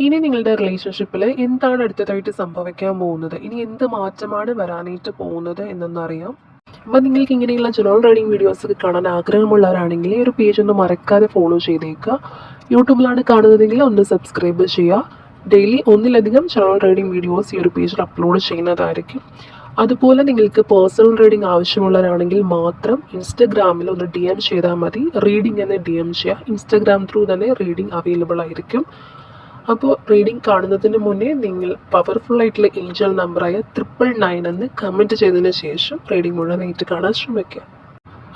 ഇനി നിങ്ങളുടെ റിലേഷൻഷിപ്പിൽ എന്താണ് അടുത്തതായിട്ട് സംഭവിക്കാൻ പോകുന്നത്, ഇനി എന്ത് മാറ്റമാണ് വരാനായിട്ട് പോകുന്നത് എന്നൊന്നറിയാം. അപ്പോൾ നിങ്ങൾക്ക് ഇങ്ങനെയുള്ള ജനറൽ റീഡിംഗ് വീഡിയോസ് ഒക്കെ കാണാൻ ആഗ്രഹമുള്ളവരാണെങ്കിൽ ഈ ഒരു പേജ് ഒന്ന് മറക്കാതെ ഫോളോ ചെയ്തേക്കുക. യൂട്യൂബിലാണ് കാണുന്നതെങ്കിൽ ഒന്ന് സബ്സ്ക്രൈബ് ചെയ്യുക. ഡെയിലി ഒന്നിലധികം ജനറൽ റീഡിംഗ് വീഡിയോസ് ഈ ഒരു പേജിൽ അപ്ലോഡ് ചെയ്യുന്നതായിരിക്കും. അതുപോലെ നിങ്ങൾക്ക് പേഴ്സണൽ റീഡിംഗ് ആവശ്യമുള്ളവരാണെങ്കിൽ മാത്രം ഇൻസ്റ്റഗ്രാമിൽ ഒന്ന് DM ചെയ്താൽ മതി. റീഡിംഗ് എന്ന് DM ചെയ്യുക. ഇൻസ്റ്റഗ്രാം ത്രൂ തന്നെ റീഡിംഗ് അവൈലബിൾ ആയിരിക്കും. അപ്പോൾ റീഡിംഗ് കാണുന്നതിന് മുന്നേ നിങ്ങൾ പവർഫുൾ ആയിട്ടുള്ള ഏഞ്ചൽ നമ്പറായ 999 എന്ന് കമൻറ്റ് ചെയ്തതിന് ശേഷം റീഡിംഗ് മുഴുവനായിട്ട് കാണാൻ ശ്രമിക്കുക.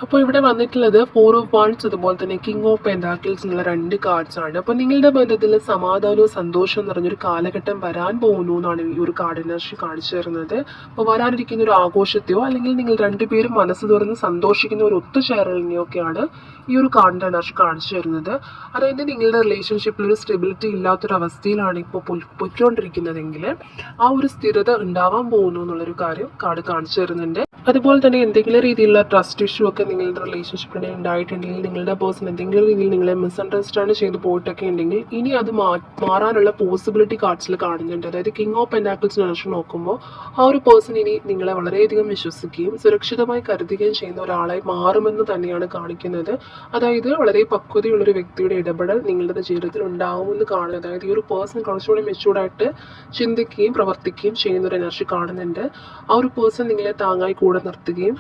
അപ്പോൾ ഇവിടെ വന്നിട്ടുള്ളത് 4 ഓഫ് വാണ്ട്സ് അതുപോലെ തന്നെ കിങ് ഓഫ് പെന്റാക്കിൾസ് എന്നുള്ള 2 കാർഡ്സ് ആണ്. അപ്പോൾ നിങ്ങളുടെ ബന്ധത്തിൽ സമാധാനവും സന്തോഷവും നിറഞ്ഞൊരു കാലഘട്ടം വരാൻ പോകുന്നു എന്നാണ് ഈ ഒരു കാർഡ് എനർജി കാണിച്ചു തരുന്നത്. അപ്പോൾ വരാനിരിക്കുന്ന ഒരു ആഘോഷത്തെയോ അല്ലെങ്കിൽ നിങ്ങൾ രണ്ടുപേരും മനസ്സ് തുറന്ന് സന്തോഷിക്കുന്ന ഒരു ഒത്തുചേരലിനെയൊക്കെയാണ് ഈ ഒരു കാർഡിൻ്റെ എനർജി കാണിച്ചു തരുന്നത്. അതായത് നിങ്ങളുടെ റിലേഷൻഷിപ്പിൽ ഒരു സ്റ്റെബിലിറ്റി ഇല്ലാത്തൊരവസ്ഥയിലാണ് ഇപ്പോൾ പൊയ്ക്കൊണ്ടിരിക്കുന്നതെങ്കിൽ ആ ഒരു സ്ഥിരത ഉണ്ടാവാൻ പോകുന്നു എന്നുള്ളൊരു കാര്യം കാർഡ് കാണിച്ചു തരുന്നുണ്ട്. അതുപോലെ തന്നെ എന്തെങ്കിലും രീതിയിലുള്ള ട്രസ്റ്റ് ഇഷ്യൂ ഒക്കെ നിങ്ങളുടെ റിലേഷൻഷിപ്പിൽ ഉണ്ടായിട്ടുണ്ടെങ്കിൽ, നിങ്ങളുടെ പേഴ്സൺ എന്തെങ്കിലും രീതിയിൽ നിങ്ങളെ മിസ്അണ്ടർസ്റ്റാൻഡ് ചെയ്ത് പോയിട്ടൊക്കെ ഉണ്ടെങ്കിൽ ഇനി അത് മാറാനുള്ള പോസിബിലിറ്റി കാർഡ്സിൽ കാണുന്നുണ്ട്. അതായത് കിങ് ഓഫ് പെന്റാക്കിൾസ് എനർജി നോക്കുമ്പോൾ ആ ഒരു പേഴ്സൺ ഇനി നിങ്ങളെ വളരെയധികം വിശ്വസിക്കുകയും സുരക്ഷിതമായി കരുതുകയും ചെയ്യുന്ന ഒരാളായി മാറുമെന്ന് തന്നെയാണ് കാണിക്കുന്നത്. അതായത് വളരെ പക്വതയുള്ളൊരു വ്യക്തിയുടെ ഇടപെടൽ നിങ്ങളുടെ ജീവിതത്തിൽ ഉണ്ടാവുമെന്ന് കാണുന്നത്. അതായത് ഈ ഒരു പേഴ്സൺ കുറച്ചുകൂടി മെച്ചൂർഡായിട്ട് ചിന്തിക്കുകയും പ്രവർത്തിക്കുകയും ചെയ്യുന്ന ഒരു എനർജി കാണുന്നുണ്ട്. ആ ഒരു പേഴ്സൺ നിങ്ങളെ താങ്ങായി കൂടെ നിർത്തുകയും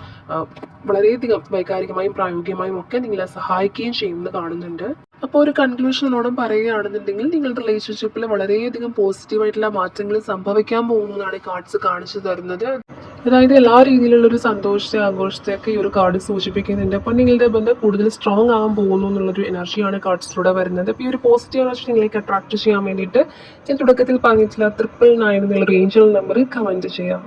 വളരെയധികം വൈകാരികമായും പ്രായോഗികമായും ഒക്കെ നിങ്ങളെ സഹായിക്കുകയും ചെയ്യുമെന്ന് കാണുന്നുണ്ട്. അപ്പോൾ ഒരു കൺക്ലൂഷനോടും പറയുകയാണെന്നുണ്ടെങ്കിൽ നിങ്ങളുടെ റിലേഷൻഷിപ്പിൽ വളരെയധികം പോസിറ്റീവായിട്ടുള്ള മാറ്റങ്ങൾ സംഭവിക്കാൻ പോകുന്നതാണ് കാർഡ്സ് കാണിച്ചു തരുന്നത്. അതായത് എല്ലാ രീതിയിലുള്ള ഒരു സന്തോഷത്തെ ആഘോഷത്തെയൊക്കെ ഈ ഒരു കാർഡ് സൂചിപ്പിക്കുന്നുണ്ട്. അപ്പോൾ നിങ്ങളുടെ ബന്ധം കൂടുതൽ സ്ട്രോങ് ആകാൻ പോകുന്നു എന്നുള്ളൊരു എനർജിയാണ് കാർഡ്സിലൂടെ വരുന്നത്. അപ്പോൾ ഈ ഒരു പോസിറ്റീവ് എനർജി നിങ്ങളേക്ക് അട്രാക്ട് ചെയ്യാൻ വേണ്ടിയിട്ട് ഞാൻ തുടക്കത്തിൽ പറഞ്ഞിട്ടുള്ള 999 എന്നുള്ള ഏഞ്ചൽ നമ്പർ കമൻറ്റ് ചെയ്യാം.